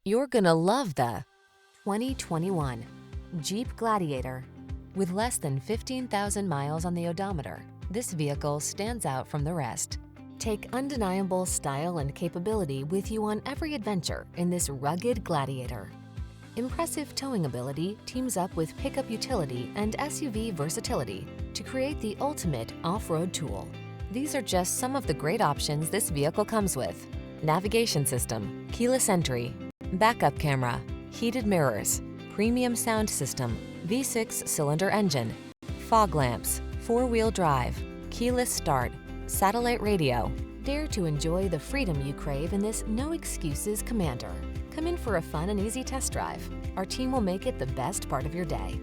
You're gonna love the 2021 Jeep Gladiator. With less than 15,000 miles on the odometer, this vehicle stands out from the rest. Take undeniable style and capability with you on every adventure in this rugged Gladiator. Impressive towing ability teams up with pickup utility and SUV versatility to create the ultimate off-road tool. These are just some of the great options this vehicle comes with: navigation system, keyless entry, backup camera, heated mirrors, premium sound system, V6 cylinder engine, fog lamps, four-wheel drive, keyless start, satellite radio. Dare to enjoy the freedom you crave in this no-excuses Commander. Come in for a fun and easy test drive. Our team will make it the best part of your day.